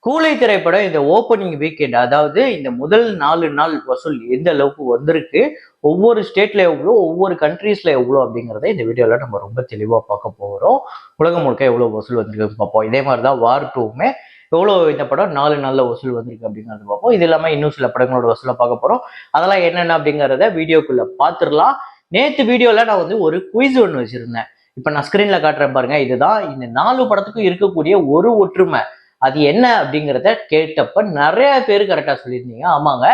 கூலி திரைப்படம் இந்த ஓப்பனிங் வீக்கெண்ட், அதாவது இந்த முதல் 4 நாள் வசூல் எந்த அளவுக்கு வந்திருக்கு, ஒவ்வொரு ஸ்டேட்ல எவ்வளோ, ஒவ்வொரு கண்ட்ரீஸ்ல எவ்வளோ அப்படிங்கிறத இந்த வீடியோல நம்ம ரொம்ப தெளிவா பார்க்க போறோம். உலகம் முழுக்க எவ்வளோ வசூல் வந்திருக்குன்னு பார்ப்போம். இதே மாதிரி தான் வார் 2மே எவ்வளோ இந்த படம் 4 நாள்ல வசூல் வந்திருக்கு அப்படிங்கிறத பார்ப்போம். இது இல்லாம இன்னும் சில படங்களோட வசூலை பார்க்க போறோம். அதெல்லாம் என்னென்ன அப்படிங்கிறத வீடியோக்குள்ள பார்த்துடலாம். நேத்து வீடியோல நான் ஒரு குயிஸ் ஒன்று வச்சிருந்தேன். இப்ப நான் ஸ்கிரீன்ல காட்டுறேன் பாருங்க. இதுதான் இந்த 4 படத்துக்கும் இருக்கக்கூடிய ஒரு ஒற்றுமை. அது என்ன அப்படிங்கிறத கேட்டப்ப நிறைய பேர் கரெக்டா சொல்லியிருந்தீங்க. ஆமாங்க,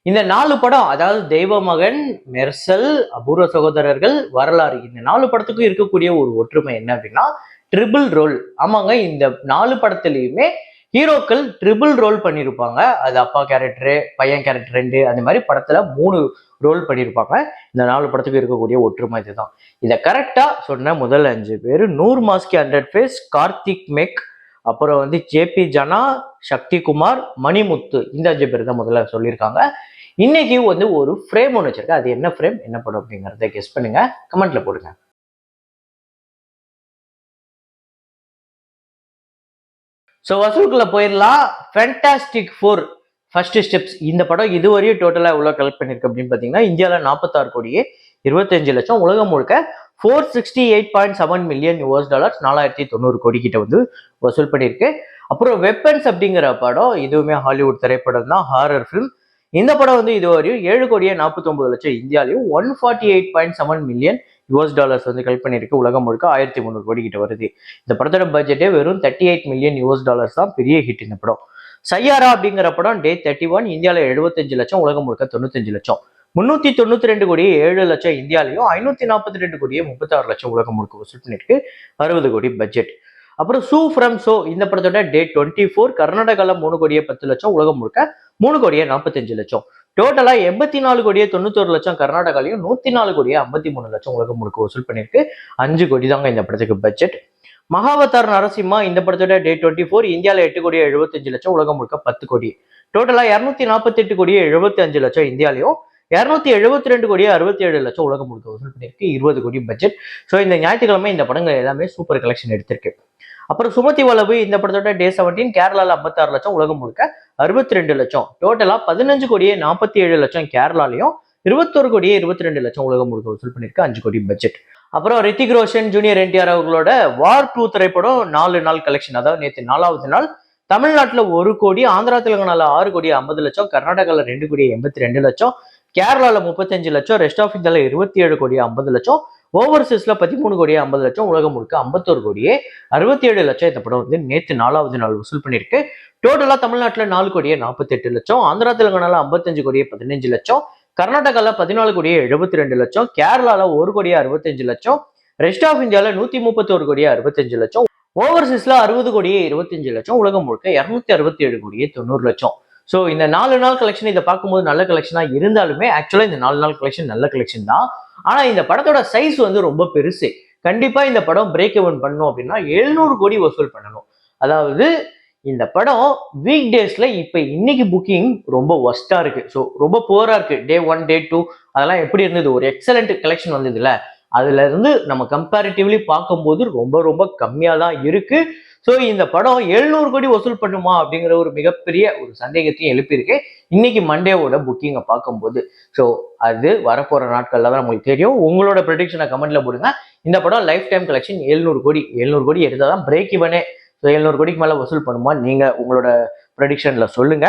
இந்த 4 படம், அதாவது தெய்வமகன், மெர்சல், அபூர்வ சகோதரர்கள், வரலாறு, இந்த 4 படத்துக்கும் இருக்கக்கூடிய ஒரு ஒற்றுமை என்ன அப்படின்னா ட்ரிபிள் ரோல். ஆமாங்க, இந்த 4 படத்துலயுமே ஹீரோக்கள் ட்ரிபிள் ரோல் பண்ணியிருப்பாங்க. அது அப்பா கேரக்டரு, பையன் கேரக்டர் 2, அந்த மாதிரி படத்துல 3 ரோல் பண்ணியிருப்பாங்க. இந்த 4 படத்துக்கு இருக்கக்கூடிய ஒற்றுமை இதுதான். இதை கரெக்டா சொன்ன முதல் 5 பேர் நூர் மாஸ்கி 100 ஃபேஸ், கார்த்திக் மெக், அப்புறம் ஜேபி ஜனா, சக்திகுமார், மணிமுத்து, இந்த 5 பேர் தான் முதல்ல சொல்லியிருக்காங்க. இன்னைக்கு ஒரு ஃப்ரேம் ஒன்று வச்சிருக்கேன். அது என்ன ஃப்ரேம், என்ன படம் அப்படிங்கிறத கெஸ் பண்ணுங்க, கமெண்ட்ல போடுங்க. ஸோ வசூலுக்குள்ள போயிடலாம். Fantastic 4 first steps. இந்த படம் இதுவரையும் டோட்டலா எவ்வளவு கலெக்ட் பண்ணிருக்கு அப்படின்னு பாத்தீங்கன்னா, இந்தியாவில் 46 கோடியே 25 லட்சம், உலகம் முழுக்க 468.7 மில்லியன் US டாலர்ஸ், 4090 கோடி கிட்ட வசூல் பண்ணியிருக்கு. அப்புறம் வெப்பன்ஸ் அப்படிங்கிற படம், இதுவுமே ஹாலிவுட் திரைப்படம் தான், ஹாரர் ஃபிலிம். இந்த படம் இதுவரையும் 7 கோடியே 49 லட்சம் இந்தியாலையும், 148.7 மில்லியன் US டாலர்ஸ் கலெக்ட் பண்ணியிருக்கு. உலகம் முழுக்க 1300 கோடி கிட்ட வருது. இந்த படத்தோட பட்ஜெட்டே வெறும் 38 மில்லியன் US டாலர்ஸ் தான். பெரிய ஹிட் இந்த படம். சையாரா அப்படிங்கிற படம் டே 31 இந்தியாவில் 75 லட்சம், உலகம் முழுக்க 95 லட்சம், 392 கோடியே 7 லட்சம் இந்தியாலையும், 542 கோடியே 36 லட்சம் உலகம் முழுக்க வசூல் பண்ணிருக்கு. 60 கோடி பட்ஜெட். அப்புறம் சூ ஃப்ரம் சோ, இந்த படத்தோட டே 24 கர்நாடகால 3 கோடியே 10 லட்சம், உலகம் முழுக்க 3 கோடியே 45 லட்சம். டோட்டலா 84 கோடியே 91 லட்சம் கர்நாடகாலையும், 104 கோடியே 53 லட்சம் உலகம் முழுக்க வசூல் பண்ணிருக்கு. 5 கோடி தாங்க இந்த படத்துக்கு பட்ஜெட். மகாவதார் நரசிம்மா, இந்த படத்தோட டே 24 இந்தியாவில் 8 கோடியே 75 லட்சம், உலகம் முழுக்க 10 கோடி. டோட்டலா 248 கோடியே 75 லட்சம் இந்தியாலையும், 272 கோடியே 67 லட்சம் உலகம் முழுக்க வசூல் பண்ணியிருக்கு. 20 கோடி பட்ஜெட். ஸோ இந்த ஞாயிற்றுக்கிழமை இந்த படங்கள் எல்லாமே சூப்பர் கலெக்ஷன் எடுத்திருக்கு. அப்புறம் சுமதி வளவு, இந்த படத்தோட டே 17 கேரளால 56 லட்சம், உலகம் முழுக்க 62 லட்சம். டோட்டலா 15 கோடியே 47 லட்சம் கேரளாலையும், 21 கோடியே 22 லட்சம் உலகம் முழுக்க வசூல் பண்ணியிருக்கு. 5 கோடி பட்ஜெட். அப்புறம் ரித்திக் ரோஷன், ஜூனியர் என்டிஆர் அவர்களோட வார் 2 திரைப்படம் 4 நாள் கலெக்ஷன், அதாவது நேற்று 4வது நாள் தமிழ்நாட்டில் 1 கோடி, ஆந்திரா தெலுங்கானால 6 கோடி 50 லட்சம், கர்நாடகால 2 கோடி 82 லட்சம், கேரளால 35 லட்சம், ரெஸ்ட் ஆஃப் இந்தியால 27 கோடி 50 லட்சம், ஓவர்சீஸ்ல 13 கோடியே 50 லட்சம், உலகம் முழுக்க 51 கோடியே 67 லட்சம் இந்த படம் நேற்று 4வது நாள் வசூல் பண்ணியிருக்கு. டோட்டலா தமிழ்நாட்டில் 4 கோடியே 48 லட்சம், ஆந்திரா தெலுங்கானால 55 கோடியே 15 லட்சம், கர்நாடகால 14 கோடியே 72 லட்சம், கேரளால 1 கோடியே 65 லட்சம், ரெஸ்ட் ஆஃப் இந்தியால 131 கோடியே 65 லட்சம், ஓவர்சீஸ்ல 60 கோடியே 25 லட்சம், உலகம் முழுக்க 267 கோடியே 90 லட்சம். ஸோ இந்த 4 நாள் கலெக்ஷன் இதை பார்க்கும்போது நல்ல கலெக்ஷனா இருந்தாலுமே, ஆக்சுவலா இந்த 4 நாள் கலெக்ஷன் நல்ல கலெக்ஷன் தான். ஆனா இந்த படத்தோட சைஸ் ரொம்ப பெருசு. கண்டிப்பா இந்த படம் பிரேக் எவன் பண்ணணும் அப்படின்னா 700 கோடி வசூல் பண்ணணும். அதாவது இந்த படம் வீக் டேஸ்ல இப்ப இன்னைக்கு புக்கிங் ரொம்ப ஒஸ்டா இருக்கு. ஸோ ரொம்ப புவரா இருக்கு. டே 1 டே 2 அதெல்லாம் எப்படி இருந்தது, ஒரு எக்ஸலண்ட் கலெக்ஷன் வந்ததுல, அதுல இருந்து நம்ம கம்பேரிட்டிவ்லி பார்க்கும்போது ரொம்ப ரொம்ப கம்மியா தான் இருக்கு. ஸோ இந்த படம் 700 கோடி வசூல் பண்ணுமா அப்படிங்கிற ஒரு மிகப்பெரிய ஒரு சந்தேகத்தையும் எழுப்பியிருக்கு இன்னைக்கு மண்டேவோட புக்கிங்கை பார்க்கும்போது. ஸோ அது வரப்போற நாட்கள்ல தான் நம்மளுக்கு தெரியும். உங்களோட ப்ரெடிக்ஷனை கமெண்ட்ல போடுங்க. இந்த படம் லைஃப் டைம் கலெக்ஷன் 700 கோடி, 700 கோடி எடுத்தாதான் பிரேக் இவனே. ஸோ 700 கோடிக்கு மேல வசூல் பண்ணுமா, நீங்க உங்களோட ப்ரெடிக்ஷன்ல சொல்லுங்க.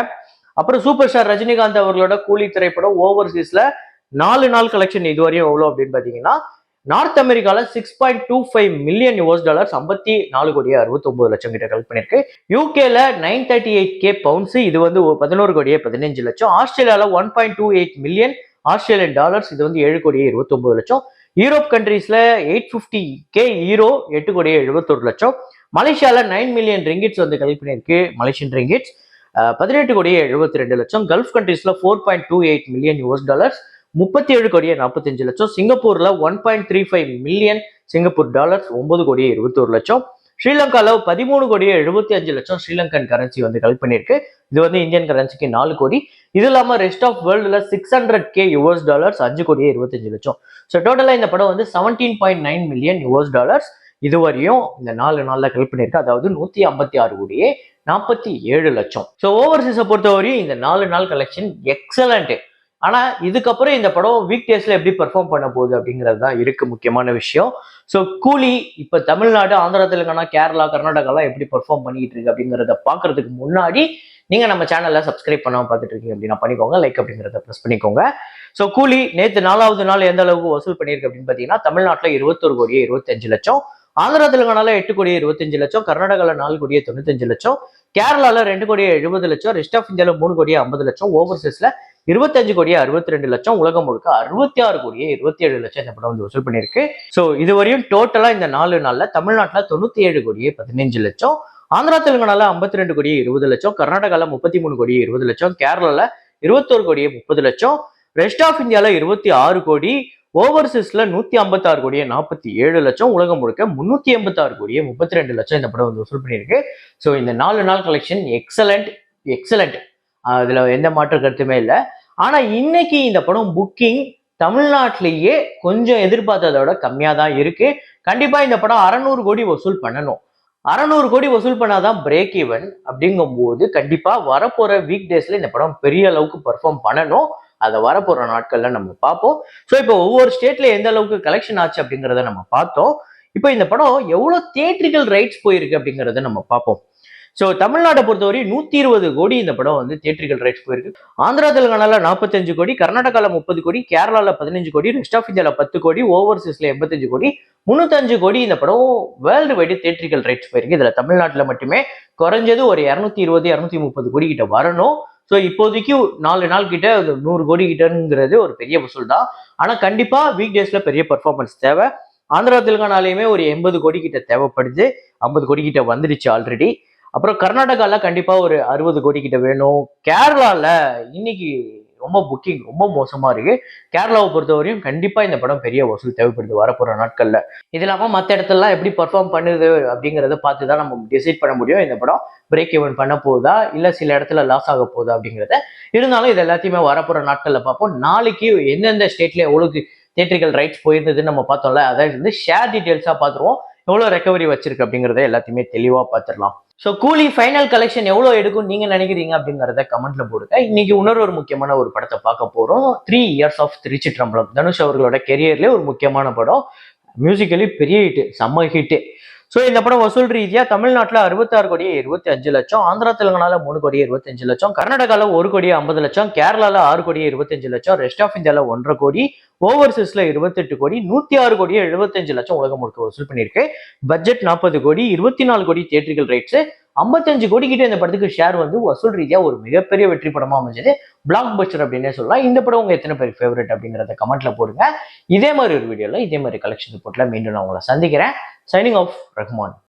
அப்புறம் சூப்பர் ஸ்டார் ரஜினிகாந்த் அவர்களோட கூலி திரைப்படம் ஓவர்சீஸ்ல 4 நாள் கலெக்ஷன் இதுவரையும் எவ்வளவு அப்படின்னு பாத்தீங்கன்னா, நார்த் அமெரிக்கால 6.25 மில்லியன் US டாலர்ஸ், 54 கோடியே 69 லட்சம் கிட்ட கலெக்ட் பண்ணிருக்கு. யூகேல 938K பவுண்ட்ஸ், இது 11 கோடியே 15 லட்சம். ஆஸ்திரேலியால 1.28 மில்லியன் ஆஸ்திரேலியன் டாலர்ஸ், இது 7 கோடியே 29 லட்சம். யூரோப் கண்ட்ரீஸ்ல 850K ஈரோ, 8 கோடியே 71 லட்சம். மலேசியால 9 மில்லியன் ரிங்கிட்ஸ் கலெக்ட் பண்ணிருக்கு, மலேசியன் ரிங்கிட்ஸ், 18 கோடியே 72 லட்சம். கல்ஃப் கண்ட்ரீஸ்ல 4.28 மில்லியன் US டாலர்ஸ், 37 கோடியே 45 லட்சம். சிங்கப்பூர்ல 1.35 மில்லியன் சிங்கப்பூர் டாலர்ஸ், 9 கோடியே 21 லட்சம். ஸ்ரீலங்கால 13 கோடியே 75 லட்சம் ஸ்ரீலங்கன் கரன்சி கலெக்ட் பண்ணிருக்கு. இது இந்தியன் கரன்சிக்கு 4 கோடி. இது இல்லாம ரெஸ்ட் ஆஃப் வேர்ல்டுல 600K US டாலர்ஸ், 5 கோடியே 25 லட்சம். ஸோ டோட்டலா இந்த படம் 17.9 மில்லியன் US டாலர்ஸ் இதுவரையும் இந்த 4 நாள்ல கலெக்ட் பண்ணிருக்கு. அதாவது 156 கோடியே 47 லட்சம். ஸோ ஓவர்சீஸை பொறுத்தவரையும் இந்த 4 நாள் கலெக்ஷன் எக்ஸலண்ட். ஆனா இதுக்கப்புறம் இந்த படம் வீக் டேஸ்ல எப்படி பெர்ஃபார்ம் பண்ண போகுது அப்படிங்கிறது தான் இருக்கு முக்கியமான விஷயம். ஸோ கூலி இப்ப தமிழ்நாடு, ஆந்திரா, தெலுங்கானா, கேரளா, கர்நாடகாலாம் எப்படி பெர்ஃபார்ம் பண்ணிட்டு இருக்கு அப்படிங்கிறத பாக்குறதுக்கு முன்னாடி நீங்க நம்ம சேனல்ல சப்ஸ்கிரைப் பண்ணாம பார்த்துட்டு இருக்கீங்க அப்படின்னா பண்ணிக்கோங்க, லைக் அப்படிங்கிறத ப்ரெஸ் பண்ணிக்கோங்க. ஸோ கூலி நேற்று 4வது நாள் எந்த அளவுக்கு வசூல் பண்ணியிருக்கு அப்படின்னு பாத்தீங்கன்னா, தமிழ்நாட்டில் 21 கோடியே 25 லட்சம், ஆந்திரா தெலுங்கானால 8 கோடியே 25 லட்சம், கர்நாடகால 4 கோடியே 95 லட்சம், கேரளால 2 கோடியே 70 லட்சம், ரெஸ்ட் ஆஃப் இந்தியால 3 கோடியே 50 லட்சம், ஓவர்சீஸ்ல 25 கோடியே 62 லட்சம், உலகம் முழுக்க 66 கோடியே 27 லட்சம் இந்த படம் வந்து வசூல் பண்ணியிருக்கு. ஸோ இதுவரையும் டோட்டலா இந்த 4 நாள்ல தமிழ்நாட்டில் 97 கோடியே 15 லட்சம், ஆந்திரா தெலுங்கானால 52 கோடியே 20 லட்சம், கர்நாடகால 33 கோடியே 20 லட்சம், கேரளால 21 கோடியே 30 லட்சம், ரெஸ்ட் ஆஃப் இந்தியால 26 கோடி, ஓவர்சீஸ்ல 156 கோடியே 47 லட்சம், உலகம் முழுக்க 386 கோடியே 32 லட்சம் இந்த படம் வந்து வசூல் பண்ணியிருக்கு. ஸோ இந்த 4 நாள் கலெக்ஷன் எக்ஸலண்ட் எக்ஸலண்ட், அதுல எந்த மாற்று கருத்துமே இல்லை. ஆனா இன்னைக்கு இந்த படம் புக்கிங் தமிழ்நாட்டிலேயே கொஞ்சம் எதிர்பார்த்ததை விட கம்மியா தான் இருக்கு. கண்டிப்பா இந்த படம் 600 கோடி வசூல் பண்ணணும். 600 கோடி வசூல் பண்ணாதான் பிரேக் ஈவன். அப்படிங்கும் போது கண்டிப்பா வரப்போற வீக் டேஸ்ல இந்த படம் பெரிய அளவுக்கு பெர்ஃபார்ம் பண்ணணும். அதை வரப்போற நாட்கள்ல நம்ம பார்ப்போம். ஸோ இப்போ ஒவ்வொரு ஸ்டேட்ல எந்த அளவுக்கு கலெக்ஷன் ஆச்சு அப்படிங்கிறத நம்ம பார்த்தோம். இப்போ இந்த படம் எவ்வளவு தியேட்ரிக்கல் ரைட்ஸ் போயிருக்கு அப்படிங்கிறத நம்ம பார்ப்போம். ஸோ தமிழ்நாட்டை பொறுத்தவரை 120 கோடி இந்த படம் வந்து தியேட்ரிக்கல் ரைட்ஸ் போயிருக்கு. ஆந்திரா தெலுங்கானால 45 கோடி, கர்நாடகால 30 கோடி, கேரளால 15 கோடி, ரெஸ்ட் ஆஃப் இந்தியால 10 கோடி, ஓவர்சீஸ்ல 85 கோடி, 305 கோடி இந்த படம் வேர்ல்டு வைடு தியேட்ரிக்கல் ரைட்ஸ் போயிருக்கு. இதுல தமிழ்நாட்டுல மட்டுமே குறைஞ்சது ஒரு 220 230 கோடி கிட்ட வரணும். ஸோ இப்போதைக்கு 4 நாள் கிட்ட 100 கோடி கிட்டங்கிறது ஒரு பெரிய வசூல் தான். ஆனா கண்டிப்பா வீக் டேஸ்ல பெரிய பர்ஃபார்மன்ஸ் தேவை. ஆந்திரா தெலுங்கானாலையுமே ஒரு 80 கோடி கிட்ட தேவைப்படுது, 50 கோடி கிட்ட வந்துடுச்சு ஆல்ரெடி. அப்புறம் கர்நாடகால கண்டிப்பா ஒரு 60 கோடி கிட்ட வேணும். கேரளால இன்னைக்கு ரொம்ப புக்கிங் ரொம்ப மோசமா இருக்கு. கேரளாவை பொறுத்தவரையும் கண்டிப்பா இந்த படம் பெரிய வசூல் தேவைப்படுது வரப்போற நாட்கள்ல. இது இல்லாம மற்ற இடத்துலலாம் எப்படி பர்ஃபார்ம் பண்ணுது அப்படிங்கிறத பார்த்து தான் நம்ம டிசைட் பண்ண முடியும் இந்த படம் பிரேக் ஈவன் பண்ண போகுதா இல்ல சில இடத்துல லாஸ் ஆக போகுதா அப்படிங்கிறத. இருந்தாலும் இது எல்லாத்தையுமே வரப்போற நாட்கள்ல பார்ப்போம். நாளைக்கு எந்தெந்த ஸ்டேட்ல எவ்வளவு தியேட்ரிக்கல் ரைட்ஸ் போயிருந்ததுன்னு நம்ம பார்த்தோம்ல, அதாவது வந்து ஷேர் டீடைல்ஸா பார்த்துருவோம். எவ்வளவு ரெக்கவரி வச்சிருக்கு அப்படிங்கிறத எல்லாத்தையுமே தெளிவா பார்த்துடலாம். ஸோ கூலி ஃபைனல் கலெக்ஷன் எவ்வளோ எடுக்கும் நீங்க நினைக்கிறீங்க அப்படிங்கிறத கமெண்ட்ல போடுங்க. இன்னைக்கு இன்னொரு முக்கியமான ஒரு படத்தை பார்க்க போறோம். 3 இயர்ஸ் ஆஃப் திருச்சிற்றம்பலம். தனுஷ் அவர்களோட கெரியர்லேயே ஒரு முக்கியமான படம். மியூசிக்கலி பெரிய ஹிட், செம்ம ஹிட். ஸோ இந்த படம் வசூல் ரீதியா தமிழ்நாட்டில் 66 கோடியே 25 லட்சம், ஆந்திரா தெலுங்கானால 3 கோடியே 25 லட்சம், கர்நாடகால 1 கோடியே 50 லட்சம், கேரளால 6 கோடியே 25 லட்சம், ரெஸ்ட் ஆஃப் இந்தியால 1.5 கோடி, ஓவர்சீஸ்ல 28 கோடி, 106 கோடியே 75 லட்சம் உலகம் முழுக்க வசூல் பண்ணியிருக்கு. பட்ஜெட் 40 கோடி, 24 கோடி தியேட்ரிக்கல் ரைட்ஸ், 55 கோடி கிட்ட இந்த படத்துக்கு ஷேர் வந்து வசூல் ரீதியா ஒரு மிகப்பெரிய வெற்றி படமா அமைஞ்சது. பிளாக் பஸ்டர் அப்படின்னே சொல்லலாம். இந்த படம் உங்க எத்தனை பேர் ஃபேவரட் அப்படிங்கிறத கமெண்ட்ல போடுங்க. இதே மாதிரி ஒரு வீடியோல இதே மாதிரி கலெக்ஷன் ரிப்போர்ட்ல மீண்டும் நான் உங்களை சந்திக்கிறேன். Signing off, Rahman.